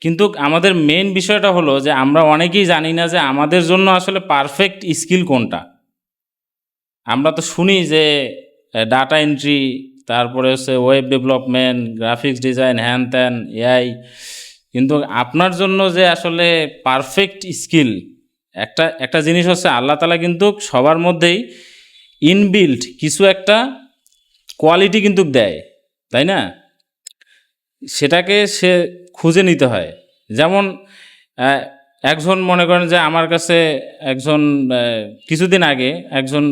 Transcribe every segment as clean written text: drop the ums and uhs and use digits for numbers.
কিন্তু আমাদের মেইন বিষয়টা হলো যে আমরা অনেকেই জানি না যে আমাদের জন্য আসলে পারফেক্ট স্কিল কোনটা। আমরা তো শুনি যে ডাটা এন্ট্রি, তারপরে হচ্ছে ওয়েব ডেভেলপমেন্ট, গ্রাফিক্স ডিজাইন, হ্যান ত্যান, এআই। কিন্তু আপনার জন্য যে আসলে পারফেক্ট স্কিল, একটা একটা জিনিস হচ্ছে আল্লাহ তাআলা কিন্তু সবার মধ্যেই ইনবিল্ট কিছু একটা কোয়ালিটি কিন্তু দেয়, তাই না? সেটাকে সে খুঁজে নিতে হয়। যেমন আহ, একজন মনে করেন যে আমার কাছে একজন কিছুদিন আগে একজন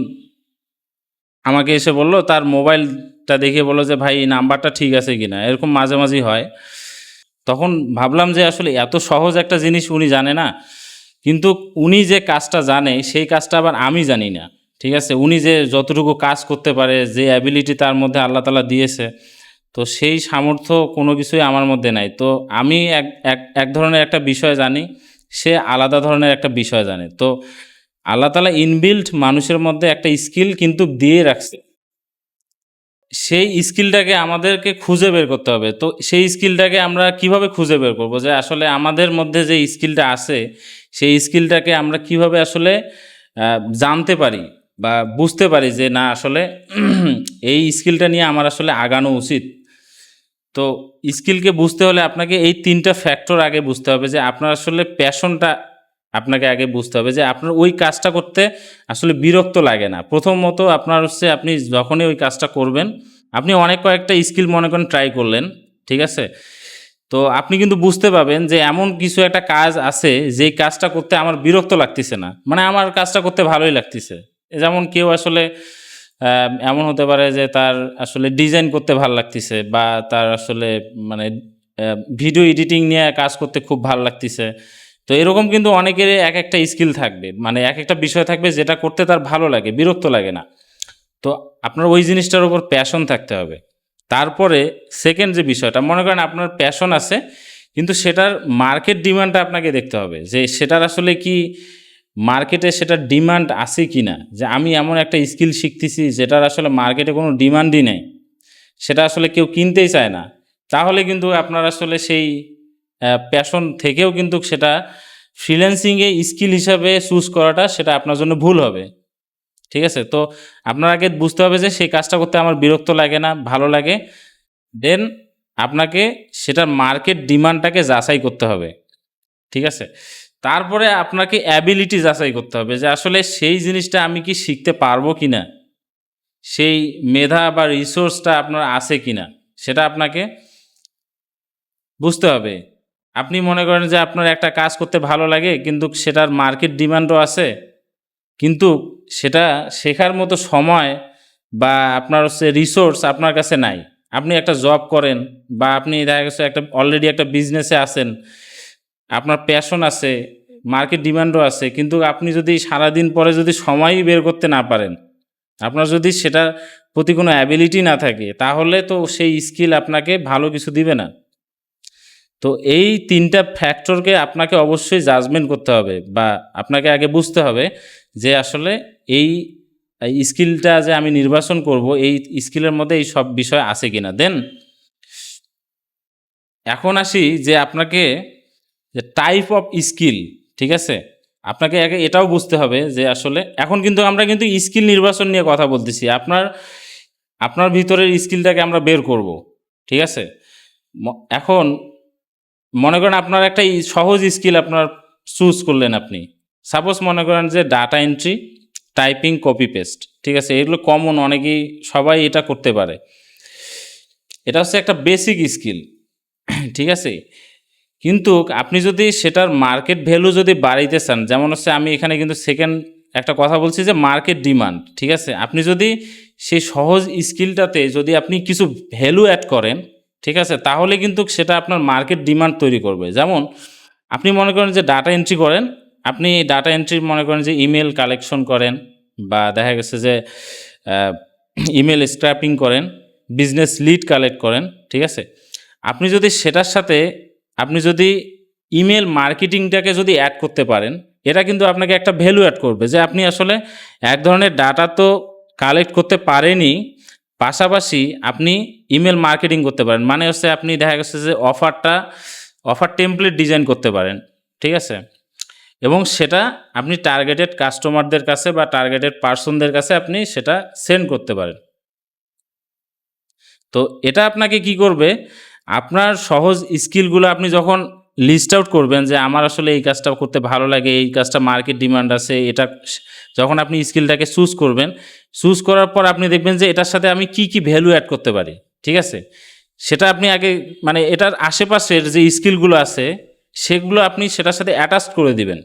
আমাকে এসে বলল, তার মোবাইলটা দেখে বলল যে ভাই নাম্বারটা ঠিক আছে কিনা, এরকম মাঝে মাঝেই হয়। তখন ভাবলাম যে আসলে এত সহজ একটা জিনিস উনি জানে না, কিন্তু উনি যে কাজটা জানে সেই কাজটা আবার আমি জানি না। ঠিক আছে, উনি যে যতটুকু কাজ করতে পারে, যে অ্যাবিলিটি তার মধ্যে আল্লাহ তাআলা দিয়েছে, তো সেই সামর্থ্য কোনো কিছুই আমার মধ্যে নাই। তো আমি এক এক এক ধরনের একটা বিষয় জানি, সে আলাদা ধরনের একটা বিষয় জানে। তো আল্লাহ তাআলা ইনবিল্ট মানুষের মধ্যে একটা স্কিল কিন্তু দিয়ে রাখছে। সেই স্কিলটাকে আমাদেরকে খুঁজে বের করতে হবে। তো সেই স্কিলটাকে আমরা কিভাবে খুঁজে বের করব, যে আসলে আমাদের মধ্যে যে স্কিলটা আছে সেই স্কিলটাকে আমরা কিভাবে আসলে জানতে পারি বা বুঝতে পারি যে না আসলে এই স্কিলটা নিয়ে আমার আসলে আগানো উচিত। তো স্কিলকে বুঝতে হলে আপনাকে এই ৩টা ফ্যাক্টর আগে বুঝতে হবে, যে আপনার আসলে প্যাশনটা আপনাকে আগে বুঝতে হবে, যে আপনার ওই কাজটা করতে আসলে বিরক্ত লাগে না। প্রথমত আপনার হচ্ছে আপনি যখনই ওই কাজটা করবেন, আপনি অনেক কয়েকটা স্কিল মনে করেন ট্রাই করলেন, ঠিক আছে? তো আপনি কিন্তু বুঝতে পাবেন যে এমন কিছু একটা কাজ আছে যেই কাজটা করতে আমার বিরক্ত লাগতেছে না, মানে আমার কাজটা করতে ভালোই লাগতেছে। যেমন কেউ আসলে এমন হতে পারে যে তার আসলে ডিজাইন করতে ভালো লাগতেছে, বা তার আসলে মানে ভিডিও এডিটিং নিয়ে কাজ করতে খুব ভালো লাগতেছে। তো এরকম কিন্তু অনেকের এক একটা স্কিল থাকবে, মানে এক একটা বিষয় থাকবে যেটা করতে তার ভালো লাগে, বিরক্ত লাগে না। তো আপনার ওই জিনিসটার উপর প্যাশন থাকতে হবে। তারপরে সেকেন্ড যে বিষয়টা, মনে করেন আপনার প্যাশন আছে কিন্তু সেটার মার্কেট ডিমান্ডটা আপনাকে দেখতে হবে, যে সেটার আসলে কি মার্কেটে সেটার ডিমান্ড আছে কি না। যে আমি এমন একটা স্কিল শিখতেছি যেটার আসলে মার্কেটে কোনো ডিমান্ডই নেই, সেটা আসলে কেউ কিনতেই চায় না, তাহলে কিন্তু আপনার আসলে সেই প্যাশন থেকেও কিন্তু সেটা ফ্রিল্যান্সিংয়ে স্কিল হিসাবে চুজ করাটা সেটা আপনার জন্য ভুল হবে। ঠিক আছে? তো আপনার আগে বুঝতে হবে যে সেই কাজটা করতে আমার বিরক্ত লাগে না, ভালো লাগে। দেন আপনাকে সেটার মার্কেট ডিমান্ডটাকে যাচাই করতে হবে। ঠিক আছে? তারপরে আপনাকে অ্যাবিলিটি যাচাই করতে হবে, যে আসলে সেই জিনিসটা আমি কি শিখতে পারবো কিনা? সেই মেধা বা রিসোর্সটা আপনার আছে কিনা? সেটা আপনাকে বুঝতে হবে। আপনি মনে করেন যে আপনার একটা কাজ করতে ভালো লাগে কিন্তু সেটার মার্কেট ডিমান্ডও আছে, কিন্তু সেটা শেখার মতো সময় বা আপনার হচ্ছে রিসোর্স আপনার কাছে নাই। আপনি একটা জব করেন বা আপনি দেখা গেছে একটা অলরেডি একটা বিজনেসে আছেন, আপনার প্যাশন আছে, মার্কেট ডিমান্ডও আছে, কিন্তু আপনি যদি সারাদিন পরে যদি সময়ই বের করতে না পারেন, আপনার যদি সেটার প্রতি কোনো অ্যাবিলিটি না থাকে, তাহলে তো সেই স্কিল আপনাকে ভালো কিছু দিবে না। তো এই ৩টা ফ্যাক্টরকে আপনাকে অবশ্যই জাজমেন্ট করতে হবে, বা আপনাকে আগে বুঝতে হবে যে আসলে এই স্কিলটা যে আমি নির্বাচন করব, এই স্কিলের মধ্যে এই সব বিষয় আছে কিনা। দেন এখন আসি যে আপনাকে যে টাইপ অফ স্কিল, ঠিক আছে? আপনাকে আগে এটাও বুঝতে হবে যে আসলে এখন কিন্তু আমরা কিন্তু স্কিল নির্বাচন নিয়ে কথা বলতেছি। আপনার আপনার ভিতরের স্কিলটাকে আমরা বের করব, ঠিক আছে? এখন মনে করেন আপনার একটা সহজ স্কিল আপনার চুজ করলেন আপনি। সাপোজ মনে করেন যে data entry, typing, copy paste, ঠিক আছে? এগুলো কমন, অনেকেই সবাই এটা করতে পারে। এটা হচ্ছে একটা বেসিক স্কিল, ঠিক আছে? কিন্তু আপনি যদি সেটার মার্কেট ভ্যালু যদি বাড়াইতে চান, যেমন হচ্ছে আমি এখানে কিন্তু সেকেন্ড একটা কথা বলছি যে মার্কেট ডিমান্ড, ঠিক আছে? আপনি যদি সেই সহজ স্কিলটাতে যদি আপনি কিছু ভ্যালু অ্যাড করেন, ঠিক আছে? তাহলে কিন্তু সেটা আপনার মার্কেট ডিমান্ড তৈরি করবে। যেমন আপনি মনে করেন যে ডাটা এন্ট্রি করেন, আপনি ডাটা এন্ট্রি মনে করেন যে ইমেল কালেকশন করেন, বা দেখা গেছে যে ইমেল স্ক্র্যাপিং করেন, বিজনেস লিড কালেক্ট করেন, ঠিক আছে? আপনি যদি সেটার সাথে আপনি যদি ইমেল মার্কেটিংটাকে যদি অ্যাড করতে পারেন, এটা কিন্তু আপনাকে একটা ভ্যালু অ্যাড করবে, যে আপনি আসলে এক ধরনের ডাটা তো কালেক্ট করতে পারেনই, পাশাপাশি আপনি ইমেল মার্কেটিং করতে পারেন। মানে হচ্ছে আপনি দেখা গেছে যে অফার টেমপ্লেট ডিজাইন করতে পারেন, ঠিক আছে, এবং সেটা আপনি টার্গেটেড কাস্টমারদের কাছে বা টার্গেটেড পার্সনদের কাছে আপনি সেটা সেন্ড করতে পারেন। তো এটা আপনাকে কি করবে, আপনার সহজ স্কিলগুলো আপনি যখন লিস্ট আউট করবেন যে আমার আসলে এই কাজটা করতে ভালো লাগে, এই কাজটা মার্কেট ডিমান্ড আছে, এটা যখন আপনি স্কিলটাকে চুজ করবেন, চুজ করার পর আপনি দেখবেন যে এটার সাথে আমি কি কি ভ্যালু অ্যাড করতে পারি, ঠিক আছে, সেটা আপনি আগে মানে এটার আশেপাশের যে স্কিলগুলো আছে সেগুলো আপনি সেটার সাথে অ্যাটাচ করে দিবেন।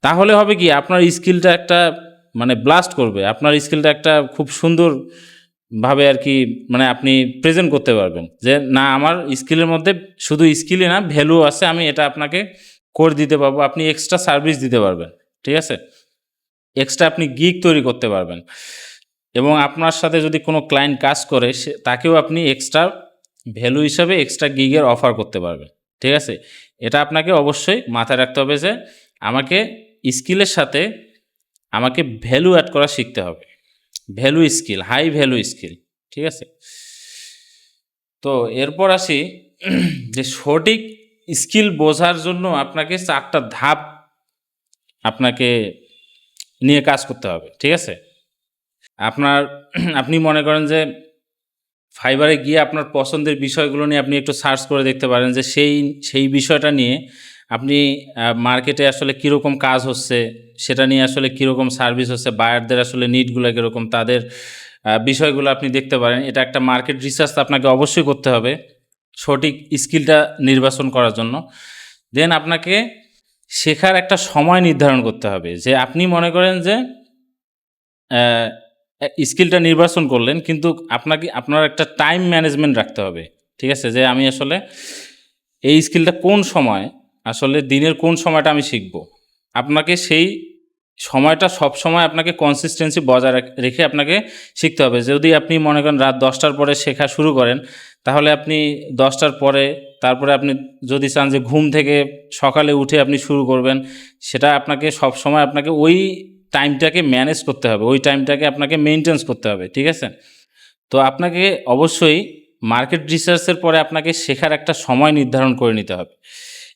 তাহলে হবে কি, আপনার স্কিলটা একটা মানে ব্লাস্ট করবে, আপনার স্কিলটা একটা খুব সুন্দর ভাবে আর কি মানে আপনি প্রেজেন্ট করতে পারবেন যে না আমার স্কিলের মধ্যে শুধু স্কিলই না ভ্যালু আছে, আমি এটা আপনাকে করে দিতে পারবো, আপনি এক্সট্রা সার্ভিস দিতে পারবেন, ঠিক আছে, এক্সট্রা আপনি গিগ তৈরি করতে পারবেন, এবং আপনার সাথে যদি কোনো ক্লায়েন্ট কাজ করে তাকেও আপনি এক্সট্রা ভ্যালু হিসাবে এক্সট্রা গিগের অফার করতে পারবেন, ঠিক আছে। এটা আপনাকে অবশ্যই মাথায় রাখতে হবে যে আমাকে স্কিলের সাথে আমাকে ভ্যালু অ্যাড করা শিখতে হবে, value skill, high value skill, ঠিক আছে। তো এরপর আসি যে সঠিক স্কিল বোঝার জন্য আপনাকে 4টা ধাপ আপনাকে নিয়ে কাজ করতে হবে, ঠিক আছে। আপনার আপনি মনে করেন যে ফাইবারে গিয়ে আপনার পছন্দের বিষয়গুলো নিয়ে আপনি একটু সার্চ করে দেখতে পারেন যে সেই বিষয়টা নিয়ে আপনি মার্কেটে আসলে কীরকম কাজ হচ্ছে, সেটা নিয়ে আসলে কীরকম সার্ভিস হচ্ছে, বায়ারদের আসলে নিডগুলো কীরকম, তাদের বিষয়গুলো আপনি দেখতে পারেন। এটা একটা মার্কেট রিসার্চ আপনাকে অবশ্যই করতে হবে সঠিক স্কিলটা নির্বাচন করার জন্য। দেন আপনাকে শেখার একটা সময় নির্ধারণ করতে হবে, যে আপনি মনে করেন যে স্কিলটা নির্বাচন করলেন, কিন্তু আপনার একটা টাইম ম্যানেজমেন্ট রাখতে হবে, ঠিক আছে, যে আমি আসলে এই স্কিলটা কোন সময়, আসলে দিনের কোন সময়টা আমি শিখব, আপনাকে সেই সময়টা সব সময় আপনাকে কনসিস্টেন্সি বজায় রেখে আপনাকে শিখতে হবে। যদি আপনি মনে করেন রাত 10টার পরে শেখা শুরু করেন, তাহলে আপনি 10টার পরে, তারপরে আপনি যদি চান যে ঘুম থেকে সকালে উঠে আপনি শুরু করবেন, সেটা আপনাকে সব সময় আপনাকে ওই টাইমটাকে ম্যানেজ করতে হবে, ওই টাইমটাকে আপনাকে মেনটেন্স করতে হবে, ঠিক আছে। তো আপনাকে অবশ্যই মার্কেট রিসার্চের পরে আপনাকে শেখার একটা সময় নির্ধারণ করে নিতে হবে,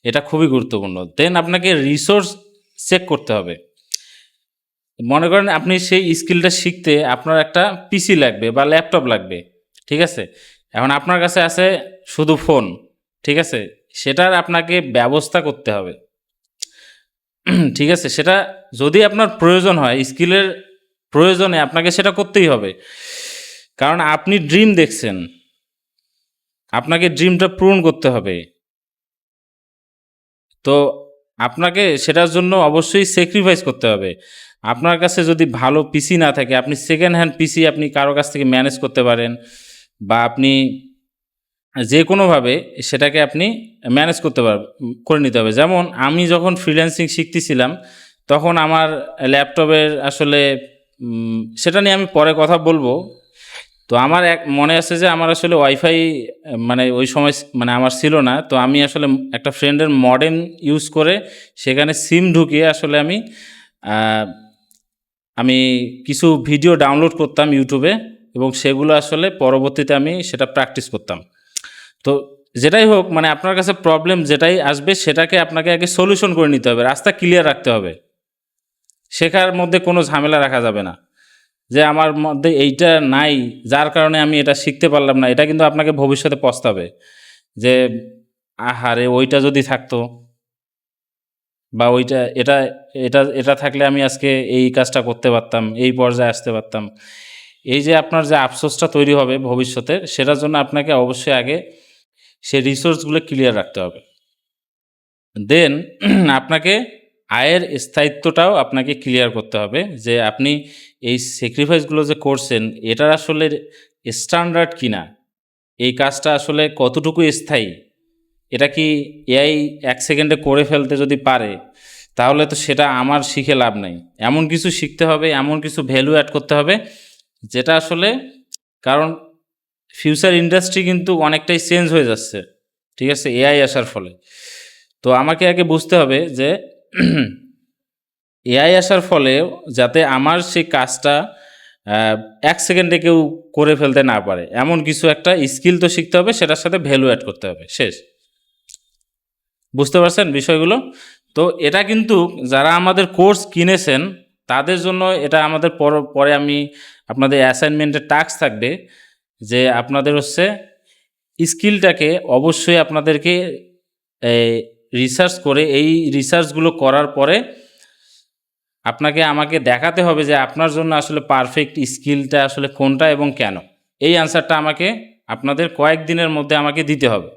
এটা খুবই গুরুত্বপূর্ণ। দেন আপনাকে রিসোর্স চেক করতে হবে। মনে করেন আপনি সেই স্কিলটা শিখতে আপনার একটা পিসি লাগবে বা ল্যাপটপ লাগবে, ঠিক আছে। এখন আপনার কাছে আছে শুধু ফোন, ঠিক আছে, সেটার আপনাকে ব্যবস্থা করতে হবে, ঠিক আছে। সেটা যদি আপনার প্রয়োজন হয়, স্কিলের প্রয়োজনে আপনাকে সেটা করতেই হবে, কারণ আপনি ড্রিম দেখছেন, আপনাকে ড্রিমটা পূরণ করতে হবে। তো আপনাকে সেটার জন্য অবশ্যই স্যাক্রিফাইস করতে হবে। আপনার কাছে যদি ভালো পিসি না থাকে, আপনি সেকেন্ড হ্যান্ড পিসি আপনি কারো কাছ থেকে ম্যানেজ করতে পারেন, বা আপনি যে কোনোভাবে সেটাকে আপনি ম্যানেজ করতে করে নিতে হবে। যেমন আমি যখন ফ্রিল্যান্সিং শিখতেছিলাম, তখন আমার ল্যাপটপের আসলে সেটা নিয়ে আমি পরে কথা বলবো। তো আমার মনে আছে যে আমার আসলে ওয়াইফাই মানে ওই সময় মানে আমার ছিল না। তো আমি আসলে একটা ফ্রেন্ডের মডেম ইউজ করে সেখানে সিম ঢুকিয়ে আসলে আমি কিছু ভিডিও ডাউনলোড করতাম ইউটিউবে, এবং সেগুলো আসলে পরবর্তীতে আমি সেটা প্র্যাকটিস করতাম। তো যেটাই হোক, মানে আপনার কাছে প্রবলেম যেটাই আসবে সেটাকে আপনাকে আগে সলিউশন করে নিতে হবে, রাস্তা ক্লিয়ার রাখতে হবে, শেখার মধ্যে কোনো ঝামেলা রাখা যাবে না, যে আমার মধ্যে এইটা নাই যার কারণে আমি এটা শিখতে পারলাম না। এটা কিন্তু আপনাকে ভবিষ্যতে পস্তাবে যে আহারে ওইটা যদি থাকতো, বা ওইটা এটা এটা এটা থাকলে আমি আজকে এই কাজটা করতে পারতাম, এই পর্যায়ে আসতে পারতাম। এই যে আপনার যে আফসোসটা তৈরি হবে ভবিষ্যতে, সেটার জন্য আপনাকে অবশ্যই আগে সেই রিসোর্সগুলো ক্লিয়ার রাখতে হবে। দেন আপনাকে আয়ের স্থায়িত্বটাও আপনাকে ক্লিয়ার করতে হবে, যে আপনি এই স্যাক্রিফাইসগুলো যে করছেন এটার আসলে স্ট্যান্ডার্ড কিনা, এই কাজটা আসলে কতটুকু স্থায়ী, এটা কি এআই 1 সেকেন্ডে করে ফেলতে যদি পারে, তাহলে তো সেটা আমার শিখে লাভ নাই। এমন কিছু শিখতে হবে, এমন কিছু ভ্যালু অ্যাড করতে হবে যেটা আসলে, কারণ ফিউচার ইন্ডাস্ট্রি কিন্তু অনেকটাই চেঞ্জ হয়ে যাচ্ছে, ঠিক আছে, এআই আসার ফলে। তো আমাকে আগে বুঝতে হবে যে এআই আসার ফলে যাতে আমার সেই কাজটা 1 সেকেন্ডে কেউ করে ফেলতে না পারে, এমন কিছু একটা স্কিল তো শিখতে হবে, সেটার সাথে ভ্যালু অ্যাড করতে হবে, শেষ। বুঝতে পারছেন বিষয়গুলো? তো এটা কিন্তু যারা আমাদের কোর্স কিনেছেন তাদের জন্য এটা আমাদের পরে আমি আপনাদের অ্যাসাইনমেন্টের টাস্ক থাকবে যে আপনাদের হচ্ছে স্কিলটাকে অবশ্যই আপনাদেরকে রিসার্চ করে এই রিসার্চগুলো করার পরে আপনাকে আমাকে দেখাতে হবে যে আপনার জন্য আসলে পারফেক্ট স্কিলটা আসলে কোনটা এবং কেন। এই অ্যান্সারটা আমাকে আপনাদের কয়েকদিনের মধ্যে আমাকে দিতে হবে।